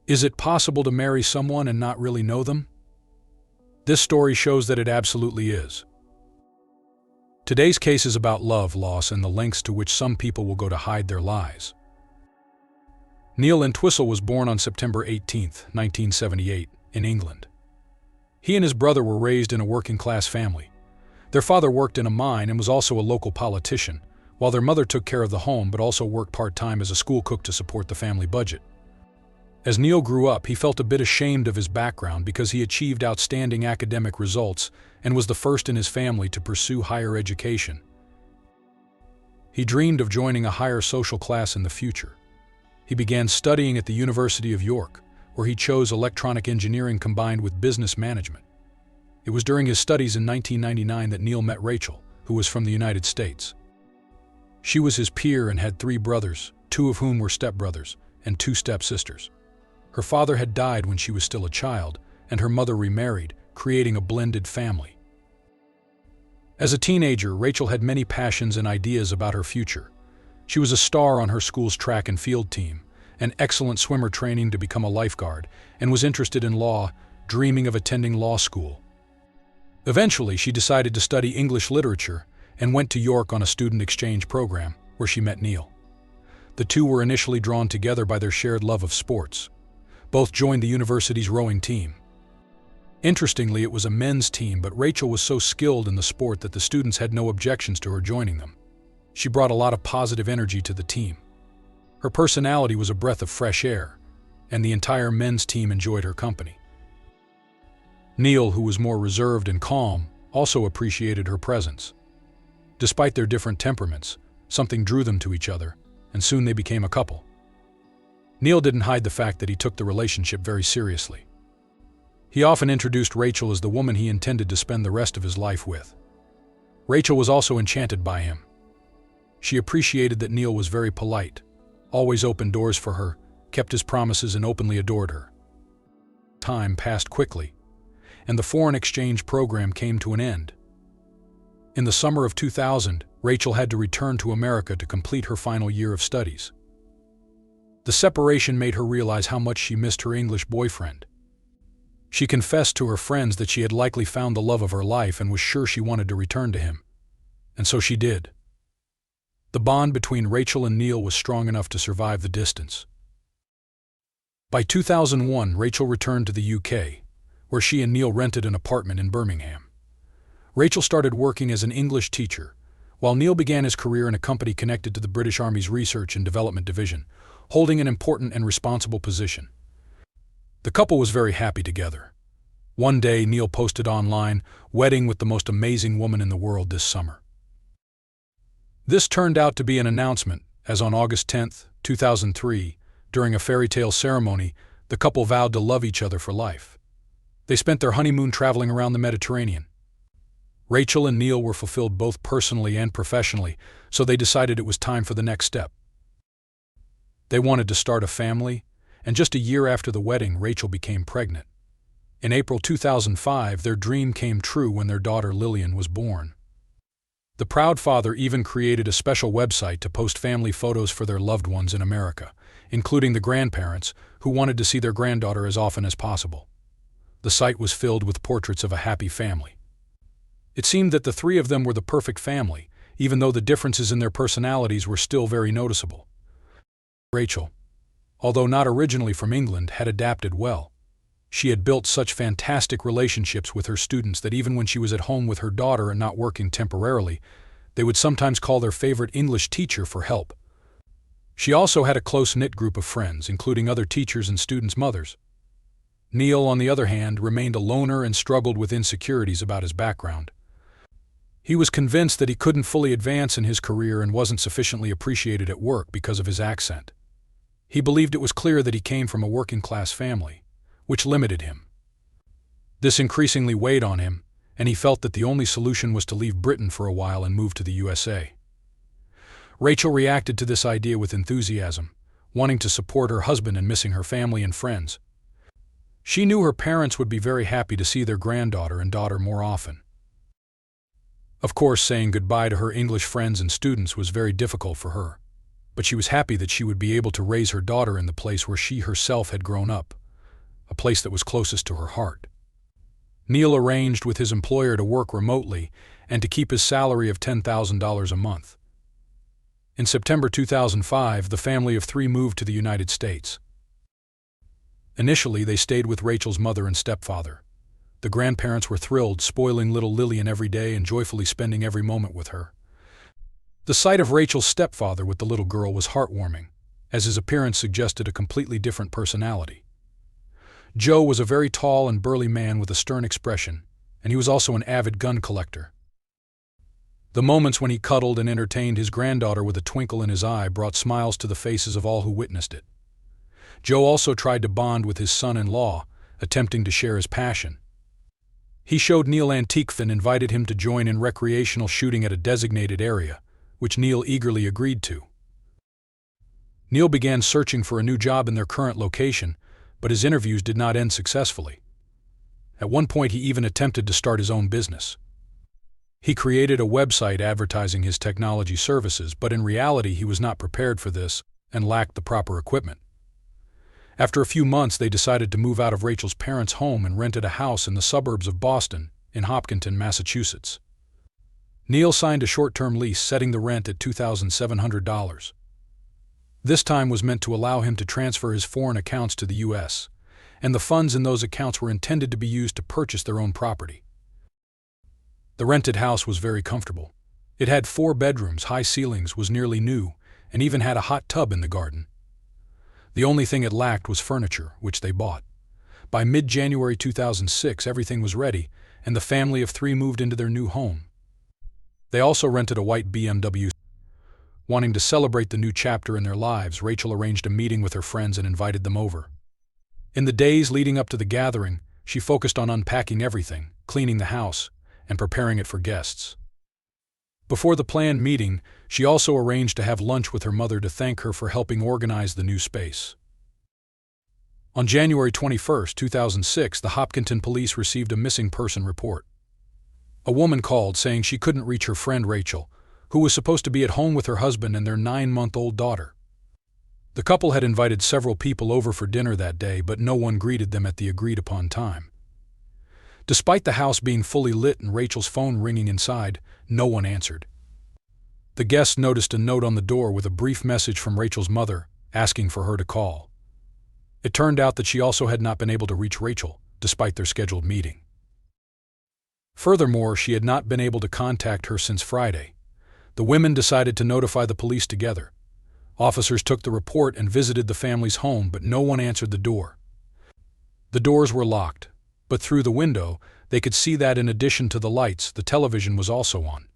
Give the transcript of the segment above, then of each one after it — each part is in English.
Is it possible to marry someone and not really know them? This story shows that it absolutely is. Today's case is about love, loss, and the lengths to which some people will go to hide their lies. Neil Entwistle was born on September 18, 1978, in England. He and his brother were raised in a working-class family. Their father worked in a mine and was also a local politician, while their mother took care of the home but also worked part-time as a school cook to support the family budget. As Neil grew up, he felt a bit ashamed of his background because he achieved outstanding academic results and was the first in his family to pursue higher education. He dreamed of joining a higher social class in the future. He began studying at the University of York, where he chose electronic engineering combined with business management. It was during his studies in 1999 that Neil met Rachel, who was from the United States. She was his peer and had 3 brothers, 2 of whom were stepbrothers, and 2 stepsisters. Her father had died when she was still a child, and her mother remarried, creating a blended family. As a teenager, Rachel had many passions and ideas about her future. She was a star on her school's track and field team, an excellent swimmer training to become a lifeguard, and was interested in law, dreaming of attending law school. Eventually, she decided to study English literature and went to York on a student exchange program, where she met Neil. The two were initially drawn together by their shared love of sports. Both joined the university's rowing team. Interestingly, it was a men's team, but Rachel was so skilled in the sport that the students had no objections to her joining them. She brought a lot of positive energy to the team. Her personality was a breath of fresh air, and the entire men's team enjoyed her company. Neil, who was more reserved and calm, also appreciated her presence. Despite their different temperaments, something drew them to each other, and soon they became a couple. Neil didn't hide the fact that he took the relationship very seriously. He often introduced Rachel as the woman he intended to spend the rest of his life with. Rachel was also enchanted by him. She appreciated that Neil was very polite, always opened doors for her, kept his promises, and openly adored her. Time passed quickly, and the foreign exchange program came to an end. In the summer of 2000, Rachel had to return to America to complete her final year of studies. The separation made her realize how much she missed her English boyfriend. She confessed to her friends that she had likely found the love of her life and was sure she wanted to return to him. And so she did. The bond between Rachel and Neil was strong enough to survive the distance. By 2001, Rachel returned to the UK, where she and Neil rented an apartment in Birmingham. Rachel started working as an English teacher, while Neil began his career in a company connected to the British Army's Research and Development Division, holding an important and responsible position. The couple was very happy together. One day, Neil posted online, "Wedding with the most amazing woman in the world this summer." This turned out to be an announcement, as on August 10, 2003, during a fairy tale ceremony, the couple vowed to love each other for life. They spent their honeymoon traveling around the Mediterranean. Rachel and Neil were fulfilled both personally and professionally, so they decided it was time for the next step. They wanted to start a family, and just a year after the wedding, Rachel became pregnant. In April 2005, their dream came true when their daughter Lillian was born. The proud father even created a special website to post family photos for their loved ones in America, including the grandparents, who wanted to see their granddaughter as often as possible. The site was filled with portraits of a happy family. It seemed that the 3 of them were the perfect family, even though the differences in their personalities were still very noticeable. Rachel, although not originally from England, had adapted well. She had built such fantastic relationships with her students that even when she was at home with her daughter and not working temporarily, they would sometimes call their favorite English teacher for help. She also had a close-knit group of friends, including other teachers and students' mothers. Neil, on the other hand, remained a loner and struggled with insecurities about his background. He was convinced that he couldn't fully advance in his career and wasn't sufficiently appreciated at work because of his accent. He believed it was clear that he came from a working-class family, which limited him. This increasingly weighed on him, and he felt that the only solution was to leave Britain for a while and move to the USA. Rachel reacted to this idea with enthusiasm, wanting to support her husband and missing her family and friends. She knew her parents would be very happy to see their granddaughter and daughter more often. Of course, saying goodbye to her English friends and students was very difficult for her. but she was happy that she would be able to raise her daughter in the place where she herself had grown up, a place that was closest to her heart. Neil arranged with his employer to work remotely and to keep his salary of $10,000 a month. In September 2005, the family of 3 moved to the United States. Initially, they stayed with Rachel's mother and stepfather. The grandparents were thrilled, spoiling little Lillian every day and joyfully spending every moment with her. The sight of Rachel's stepfather with the little girl was heartwarming, as his appearance suggested a completely different personality. Joe was a very tall and burly man with a stern expression, and he was also an avid gun collector. The moments when he cuddled and entertained his granddaughter with a twinkle in his eye brought smiles to the faces of all who witnessed it. Joe also tried to bond with his son-in-law, attempting to share his passion. He showed Neil antiques and invited him to join in recreational shooting at a designated area, which Neil eagerly agreed to. Neil began searching for a new job in their current location, but his interviews did not end successfully. At one point, he even attempted to start his own business. He created a website advertising his technology services, but in reality he was not prepared for this and lacked the proper equipment. After a few months, they decided to move out of Rachel's parents' home and rented a house in the suburbs of Boston, in Hopkinton, Massachusetts. Neil signed a short-term lease, setting the rent at $2,700. This time was meant to allow him to transfer his foreign accounts to the U.S., and the funds in those accounts were intended to be used to purchase their own property. The rented house was very comfortable. It had 4 bedrooms, high ceilings, was nearly new, and even had a hot tub in the garden. The only thing it lacked was furniture, which they bought. By mid-January 2006, everything was ready, and the family of 3 moved into their new home. They also rented a white BMW. Wanting to celebrate the new chapter in their lives, Rachel arranged a meeting with her friends and invited them over. In the days leading up to the gathering, she focused on unpacking everything, cleaning the house, and preparing it for guests. Before the planned meeting, she also arranged to have lunch with her mother to thank her for helping organize the new space. On January 21, 2006, the Hopkinton police received a missing person report. A woman called saying she couldn't reach her friend Rachel, who was supposed to be at home with her husband and their 9-month-old daughter. The couple had invited several people over for dinner that day, but no one greeted them at the agreed-upon time. Despite the house being fully lit and Rachel's phone ringing inside, no one answered. The guests noticed a note on the door with a brief message from Rachel's mother, asking for her to call. It turned out that she also had not been able to reach Rachel, despite their scheduled meeting. Furthermore, she had not been able to contact her since Friday. The women decided to notify the police together. Officers took the report and visited the family's home, but no one answered the door. The doors were locked, but through the window, they could see that in addition to the lights, the television was also on.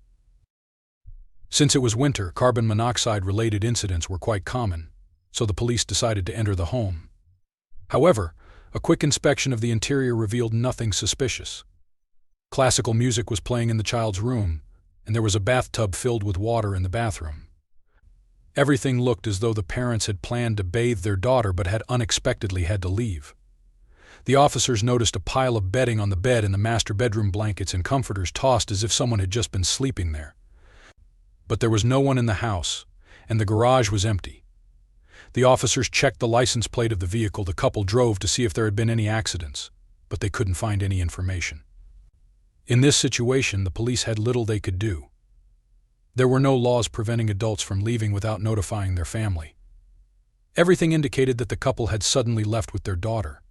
Since it was winter, carbon monoxide-related incidents were quite common, so the police decided to enter the home. However, a quick inspection of the interior revealed nothing suspicious. Classical music was playing in the child's room, and there was a bathtub filled with water in the bathroom. Everything looked as though the parents had planned to bathe their daughter but had unexpectedly had to leave. The officers noticed a pile of bedding on the bed and the master bedroom blankets and comforters tossed as if someone had just been sleeping there. But there was no one in the house, and the garage was empty. The officers checked the license plate of the vehicle the couple drove to see if there had been any accidents, but they couldn't find any information. In this situation, the police had little they could do. There were no laws preventing adults from leaving without notifying their family. Everything indicated that the couple had suddenly left with their daughter.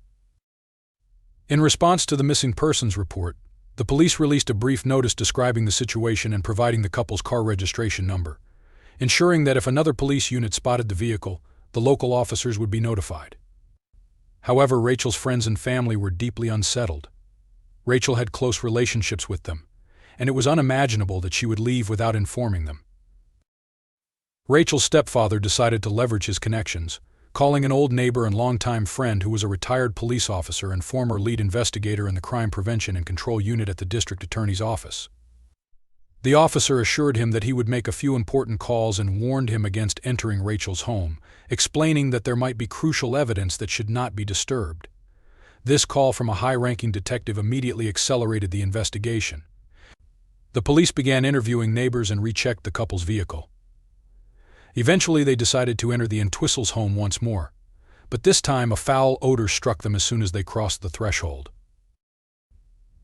In response to the missing persons report, the police released a brief notice describing the situation and providing the couple's car registration number, ensuring that if another police unit spotted the vehicle, the local officers would be notified. However, Rachel's friends and family were deeply unsettled. Rachel had close relationships with them, and it was unimaginable that she would leave without informing them. Rachel's stepfather decided to leverage his connections, calling an old neighbor and longtime friend who was a retired police officer and former lead investigator in the Crime Prevention and Control Unit at the District Attorney's Office. The officer assured him that he would make a few important calls and warned him against entering Rachel's home, explaining that there might be crucial evidence that should not be disturbed. This call from a high-ranking detective immediately accelerated the investigation. The police began interviewing neighbors and rechecked the couple's vehicle. Eventually, they decided to enter the Entwistle's home once more, but this time a foul odor struck them as soon as they crossed the threshold.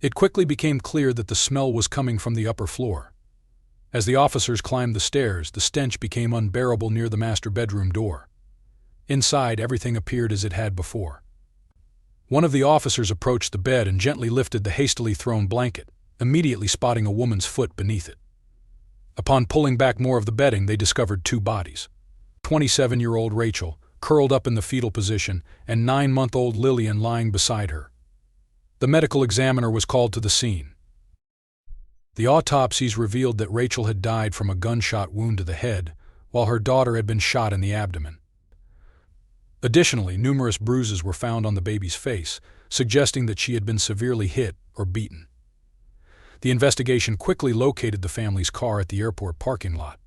It quickly became clear that the smell was coming from the upper floor. As the officers climbed the stairs, the stench became unbearable near the master bedroom door. Inside, everything appeared as it had before. One of the officers approached the bed and gently lifted the hastily thrown blanket, immediately spotting a woman's foot beneath it. Upon pulling back more of the bedding, they discovered two bodies. 27-year-old Rachel, curled up in the fetal position, and 9-month-old Lillian lying beside her. The medical examiner was called to the scene. The autopsies revealed that Rachel had died from a gunshot wound to the head, while her daughter had been shot in the abdomen. Additionally, numerous bruises were found on the baby's face, suggesting that she had been severely hit or beaten. The investigation quickly located the family's car at the airport parking lot.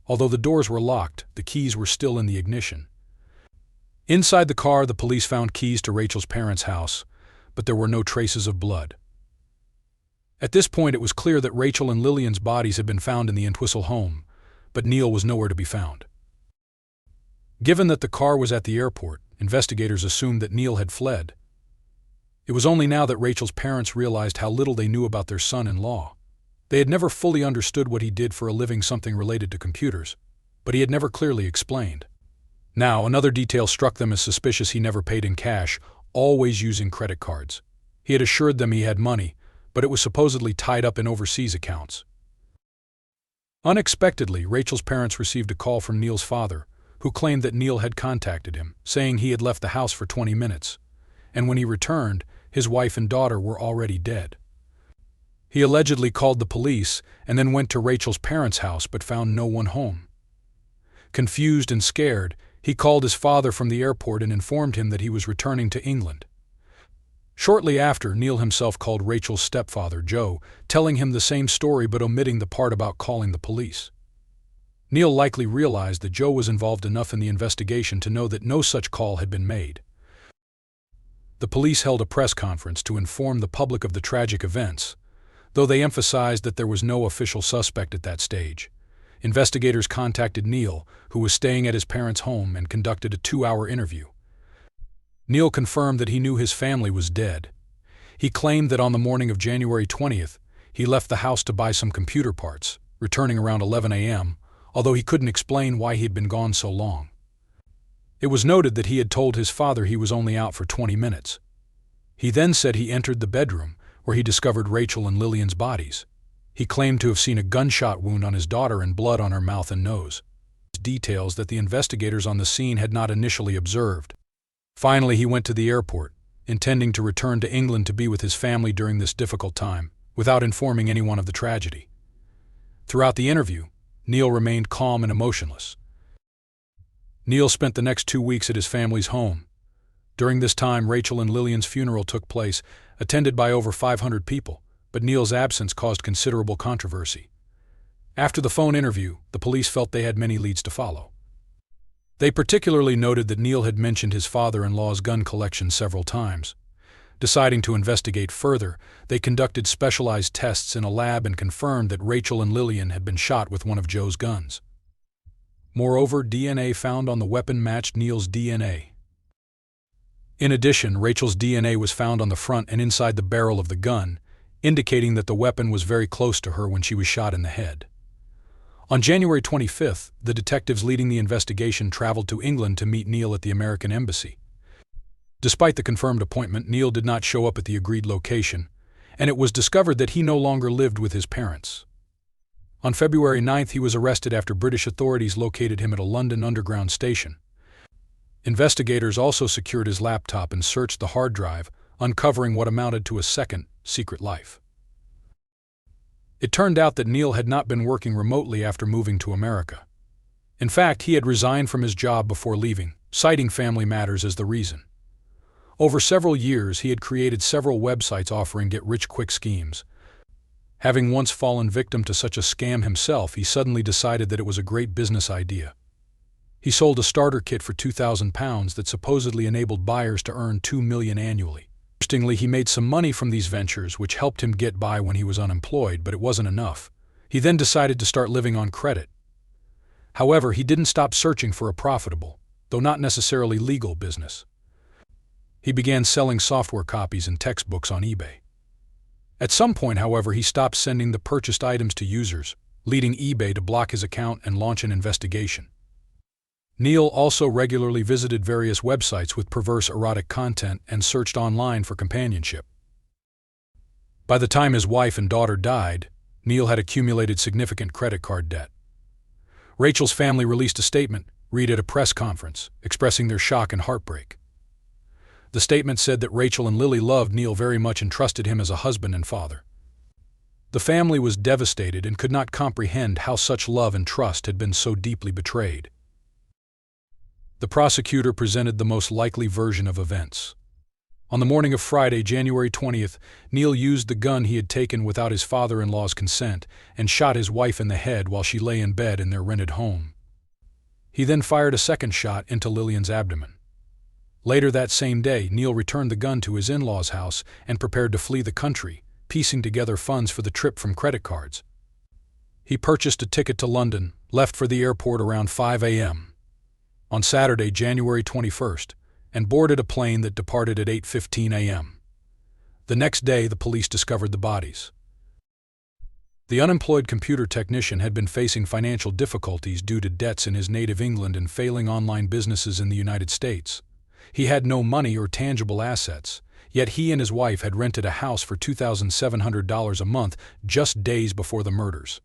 Although the doors were locked, the keys were still in the ignition. Inside the car, the police found keys to Rachel's parents' house, but there were no traces of blood. At this point, it was clear that Rachel and Lillian's bodies had been found in the Entwistle home, but Neil was nowhere to be found. Given that the car was at the airport, investigators assumed that Neil had fled. It was only now that Rachel's parents realized how little they knew about their son-in-law. They had never fully understood what he did for a living, something related to computers, but he had never clearly explained. Now, another detail struck them as suspicious. He never paid in cash, always using credit cards. He had assured them he had money, but it was supposedly tied up in overseas accounts. Unexpectedly, Rachel's parents received a call from Neil's father, who claimed that Neil had contacted him, saying he had left the house for 20 minutes, and when he returned, his wife and daughter were already dead. He allegedly called the police and then went to Rachel's parents' house but found no one home. Confused and scared, he called his father from the airport and informed him that he was returning to England. Shortly after, Neil himself called Rachel's stepfather, Joe, telling him the same story but omitting the part about calling the police. Neil likely realized that Joe was involved enough in the investigation to know that no such call had been made. The police held a press conference to inform the public of the tragic events, though they emphasized that there was no official suspect at that stage. Investigators contacted Neil, who was staying at his parents' home, and conducted a 2-hour interview. Neil confirmed that he knew his family was dead. He claimed that on the morning of January 20th, he left the house to buy some computer parts, returning around 11 a.m., although he couldn't explain why he had been gone so long. It was noted that he had told his father he was only out for 20 minutes. He then said he entered the bedroom, where he discovered Rachel and Lillian's bodies. He claimed to have seen a gunshot wound on his daughter and blood on her mouth and nose. Details that the investigators on the scene had not initially observed. Finally, he went to the airport, intending to return to England to be with his family during this difficult time, without informing anyone of the tragedy. Throughout the interview, Neil remained calm and emotionless. Neil spent the next 2 weeks at his family's home. During this time, Rachel and Lillian's funeral took place, attended by over 500 people, but Neil's absence caused considerable controversy. After the phone interview, the police felt they had many leads to follow. They particularly noted that Neil had mentioned his father-in-law's gun collection several times. Deciding to investigate further, they conducted specialized tests in a lab and confirmed that Rachel and Lillian had been shot with one of Joe's guns. Moreover, DNA found on the weapon matched Neil's DNA. In addition, Rachel's DNA was found on the front and inside the barrel of the gun, indicating that the weapon was very close to her when she was shot in the head. On January 25th, the detectives leading the investigation traveled to England to meet Neil at the American Embassy. Despite the confirmed appointment, Neil did not show up at the agreed location, and it was discovered that he no longer lived with his parents. On February 9th, he was arrested after British authorities located him at a London Underground station. Investigators also secured his laptop and searched the hard drive, uncovering what amounted to a second, secret life. It turned out that Neil had not been working remotely after moving to America. In fact, he had resigned from his job before leaving, citing family matters as the reason. Over several years, he had created several websites offering get-rich-quick schemes. Having once fallen victim to such a scam himself, he suddenly decided that it was a great business idea. He sold a starter kit for £2,000 that supposedly enabled buyers to earn $2 million annually. Interestingly, he made some money from these ventures, which helped him get by when he was unemployed, but it wasn't enough. He then decided to start living on credit. However, he didn't stop searching for a profitable, though not necessarily legal, business. He began selling software copies and textbooks on eBay. At some point, however, he stopped sending the purchased items to users, leading eBay to block his account and launch an investigation. Neil also regularly visited various websites with perverse erotic content and searched online for companionship. By the time his wife and daughter died, Neil had accumulated significant credit card debt. Rachel's family released a statement, read at a press conference, expressing their shock and heartbreak. The statement said that Rachel and Lily loved Neil very much and trusted him as a husband and father. The family was devastated and could not comprehend how such love and trust had been so deeply betrayed. The prosecutor presented the most likely version of events. On the morning of Friday, January 20th, Neil used the gun he had taken without his father-in-law's consent and shot his wife in the head while she lay in bed in their rented home. He then fired a second shot into Lillian's abdomen. Later that same day, Neil returned the gun to his in-laws' house and prepared to flee the country, piecing together funds for the trip from credit cards. He purchased a ticket to London, left for the airport around 5 a.m. on Saturday, January 21st, and boarded a plane that departed at 8:15 a.m. The next day, the police discovered the bodies. The unemployed computer technician had been facing financial difficulties due to debts in his native England and failing online businesses in the United States. He had no money or tangible assets, yet he and his wife had rented a house for $2,700 a month just days before the murders.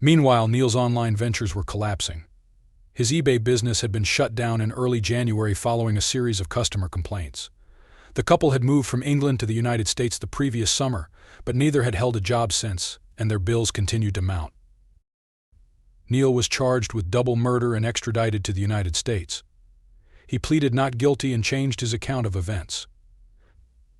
Meanwhile, Neil's online ventures were collapsing. His eBay business had been shut down in early January following a series of customer complaints. The couple had moved from England to the United States the previous summer, but neither had held a job since, and their bills continued to mount. Neil was charged with double murder and extradited to the United States. He pleaded not guilty and changed his account of events.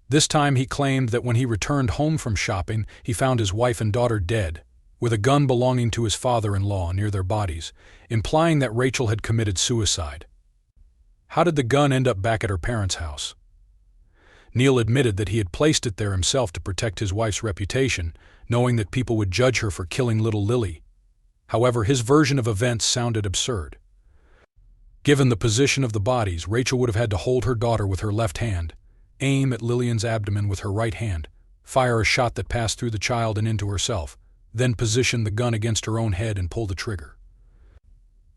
This time he claimed that when he returned home from shopping, he found his wife and daughter dead, with a gun belonging to his father-in-law near their bodies, implying that Rachel had committed suicide. How did the gun end up back at her parents' house? Neil admitted that he had placed it there himself to protect his wife's reputation, knowing that people would judge her for killing little Lily. However, his version of events sounded absurd. Given the position of the bodies, Rachel would have had to hold her daughter with her left hand, aim at Lillian's abdomen with her right hand, fire a shot that passed through the child and into herself, then position the gun against her own head and pull the trigger.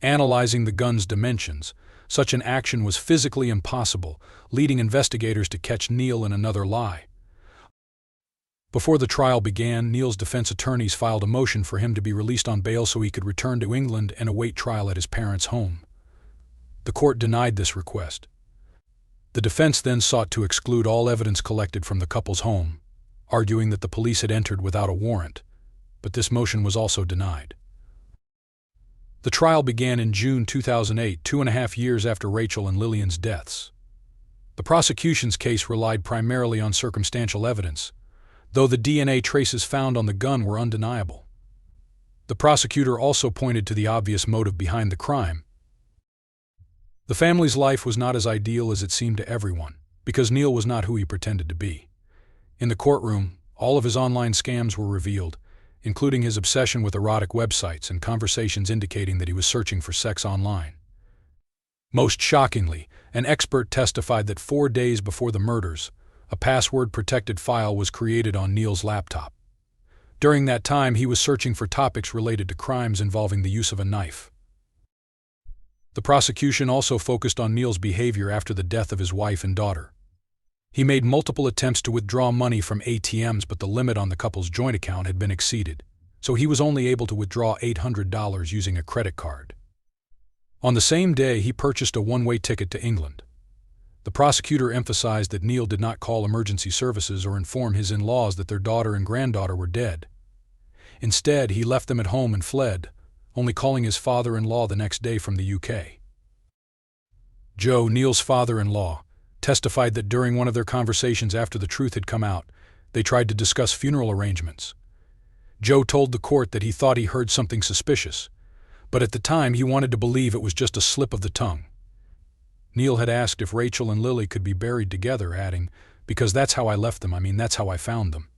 Analyzing the gun's dimensions, such an action was physically impossible, leading investigators to catch Neil in another lie. Before the trial began, Neil's defense attorneys filed a motion for him to be released on bail so he could return to England and await trial at his parents' home. The court denied this request. The defense then sought to exclude all evidence collected from the couple's home, arguing that the police had entered without a warrant, but this motion was also denied. The trial began in June 2008, 2.5 years after Rachel and Lillian's deaths. The prosecution's case relied primarily on circumstantial evidence, though the DNA traces found on the gun were undeniable. The prosecutor also pointed to the obvious motive behind the crime. The family's life was not as ideal as it seemed to everyone, because Neil was not who he pretended to be. In the courtroom, all of his online scams were revealed, including his obsession with erotic websites and conversations indicating that he was searching for sex online. Most shockingly, an expert testified that 4 days before the murders, a password-protected file was created on Neil's laptop. During that time, he was searching for topics related to crimes involving the use of a knife. The prosecution also focused on Neil's behavior after the death of his wife and daughter. He made multiple attempts to withdraw money from ATMs, but the limit on the couple's joint account had been exceeded, so he was only able to withdraw $800 using a credit card. On the same day, he purchased a one-way ticket to England. The prosecutor emphasized that Neil did not call emergency services or inform his in-laws that their daughter and granddaughter were dead. Instead, he left them at home and fled, only calling his father-in-law the next day from the UK. Joe, Neil's father-in-law, testified that during one of their conversations after the truth had come out, they tried to discuss funeral arrangements. Joe told the court that he thought he heard something suspicious, but at the time he wanted to believe it was just a slip of the tongue. Neil had asked if Rachel and Lily could be buried together, adding, "Because that's how I left them, that's how I found them."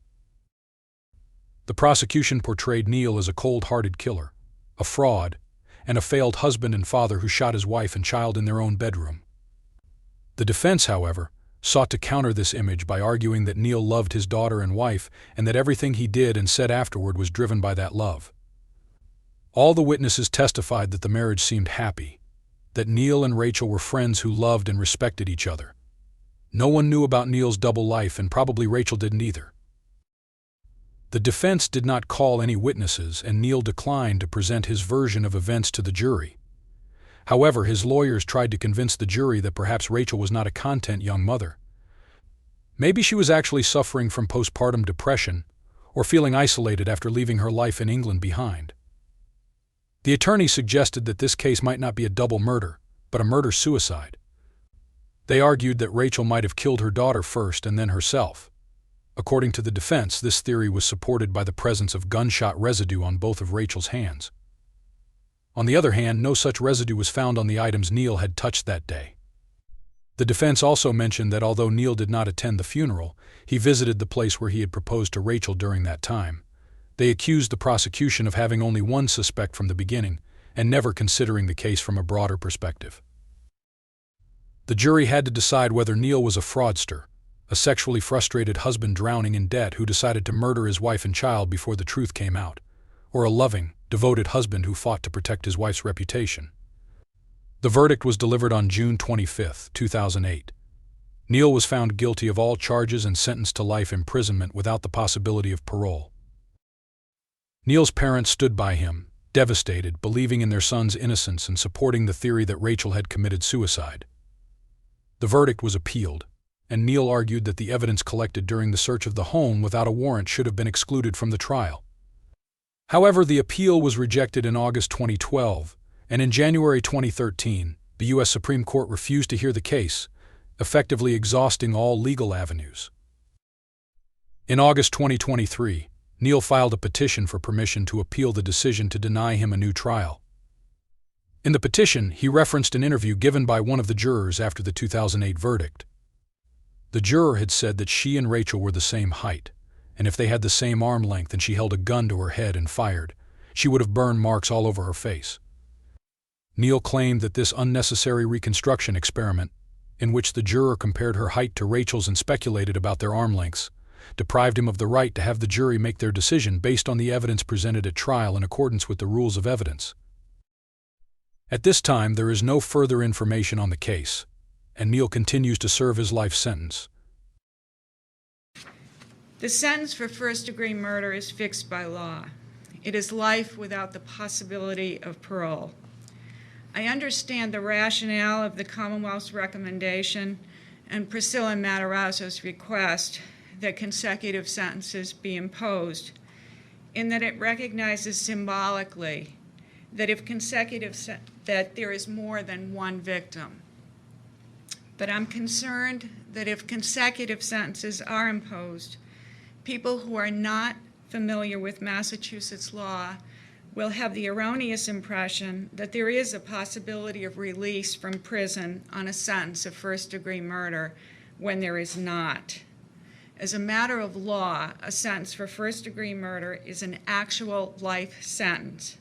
The prosecution portrayed Neil as a cold-hearted killer, a fraud, and a failed husband and father who shot his wife and child in their own bedroom. The defense, however, sought to counter this image by arguing that Neil loved his daughter and wife and that everything he did and said afterward was driven by that love. All the witnesses testified that the marriage seemed happy, that Neil and Rachel were friends who loved and respected each other. No one knew about Neil's double life, and probably Rachel didn't either. The defense did not call any witnesses, and Neil declined to present his version of events to the jury. However, his lawyers tried to convince the jury that perhaps Rachel was not a content young mother. Maybe she was actually suffering from postpartum depression or feeling isolated after leaving her life in England behind. The attorney suggested that this case might not be a double murder, but a murder-suicide. They argued that Rachel might have killed her daughter first and then herself. According to the defense, this theory was supported by the presence of gunshot residue on both of Rachel's hands. On the other hand, no such residue was found on the items Neil had touched that day. The defense also mentioned that although Neil did not attend the funeral, he visited the place where he had proposed to Rachel during that time. They accused the prosecution of having only one suspect from the beginning and never considering the case from a broader perspective. The jury had to decide whether Neil was a fraudster, a sexually frustrated husband drowning in debt who decided to murder his wife and child before the truth came out, or a loving, devoted husband who fought to protect his wife's reputation. The verdict was delivered on June 25, 2008. Neil was found guilty of all charges and sentenced to life imprisonment without the possibility of parole. Neil's parents stood by him, devastated, believing in their son's innocence and supporting the theory that Rachel had committed suicide. The verdict was appealed, and Neil argued that the evidence collected during the search of the home without a warrant should have been excluded from the trial. However, the appeal was rejected in August 2012, and in January 2013, the U.S. Supreme Court refused to hear the case, effectively exhausting all legal avenues. In August 2023, Neil filed a petition for permission to appeal the decision to deny him a new trial. In the petition, he referenced an interview given by one of the jurors after the 2008 verdict. The juror had said that she and Rachel were the same height, and if they had the same arm length and she held a gun to her head and fired, she would have burn marks all over her face. Neil claimed that this unnecessary reconstruction experiment, in which the juror compared her height to Rachel's and speculated about their arm lengths, deprived him of the right to have the jury make their decision based on the evidence presented at trial in accordance with the rules of evidence. At this time, there is no further information on the case, and Neil continues to serve his life sentence. The sentence for first-degree murder is fixed by law. It is life without the possibility of parole. I understand the rationale of the Commonwealth's recommendation and Priscilla Matarazzo's request that consecutive sentences be imposed, in that it recognizes symbolically that that there is more than one victim. But I'm concerned that if consecutive sentences are imposed, people who are not familiar with Massachusetts law will have the erroneous impression that there is a possibility of release from prison on a sentence of first-degree murder when there is not. As a matter of law, a sentence for first-degree murder is an actual life sentence.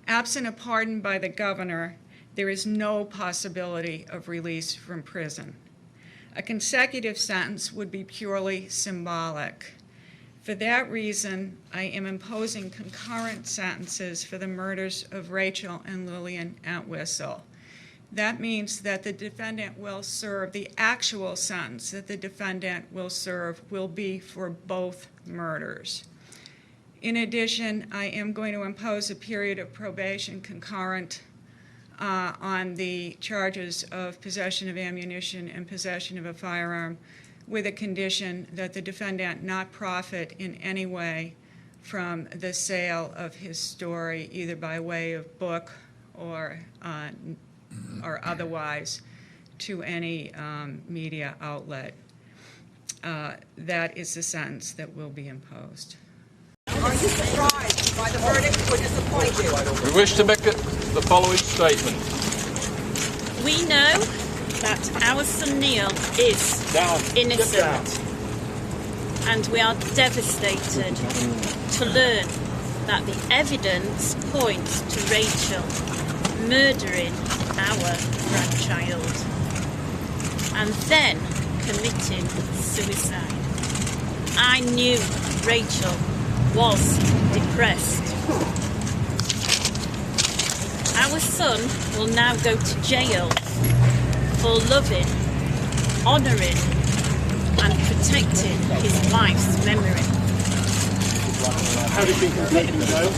Absent a pardon by the governor, there is no possibility of release from prison. A consecutive sentence would be purely symbolic. For that reason, I am imposing concurrent sentences for the murders of Rachel and Lillian Entwistle. That means that the defendant will serve, the actual sentence that the defendant will serve will be for both murders. In addition, I am going to impose a period of probation concurrent on the charges of possession of ammunition and possession of a firearm, with a condition that the defendant not profit in any way from the sale of his story, either by way of book or otherwise, to any media outlet. That is the sentence that will be imposed. Are you surprised by the verdict or disappointed? We wish to make the following statement. We know that our son Neil is innocent, and we are devastated to learn that the evidence points to Rachel murdering our grandchild, and then committing suicide. I knew Rachel was depressed. Our son will now go to jail for loving, honouring and protecting his wife's memory. How did you get in jail?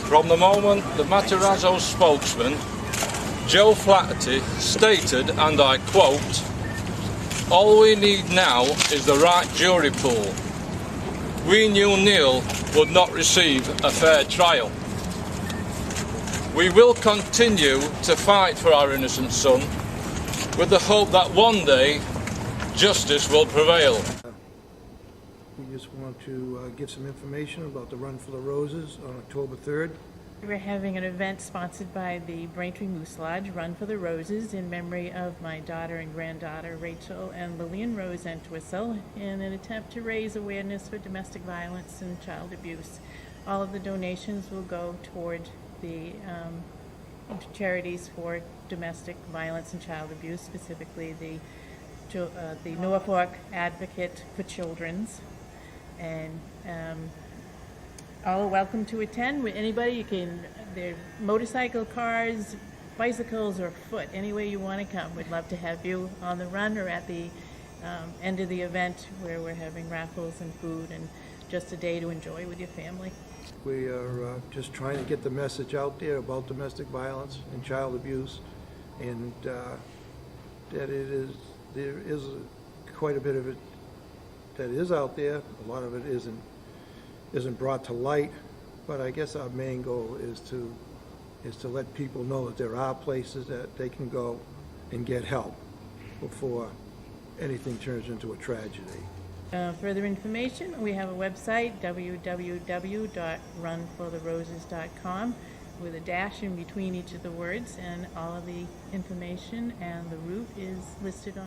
From the moment the Matarazzo spokesman, Joe Flaherty, stated, and I quote, "All we need now is the right jury pool. We knew Neil would not receive a fair trial. We will continue to fight for our innocent son with the hope that one day justice will prevail." We just want to give some information about the Run for the Roses on October 3rd. We're having an event sponsored by the Braintree Moose Lodge, Run for the Roses, in memory of my daughter and granddaughter, Rachel and Lillian Rose Entwistle, in an attempt to raise awareness for domestic violence and child abuse. All of the donations will go toward the charities for domestic violence and child abuse, specifically the Norfolk Advocate for Children's. And all are welcome to attend. With anybody, you can, they're motorcycle, cars, bicycles, or foot, any way you want to come. We'd love to have you on the run or at the end of the event where we're having raffles and food and just a day to enjoy with your family. We are just trying to get the message out there about domestic violence and child abuse, and that there is quite a bit of it that is out there. A lot of it isn't brought to light, but I guess our main goal is to let people know that there are places that they can go and get help before anything turns into a tragedy. Further information, we have a website, www.runfortheroses.com, with a dash in between each of the words, and all of the information and the route is listed on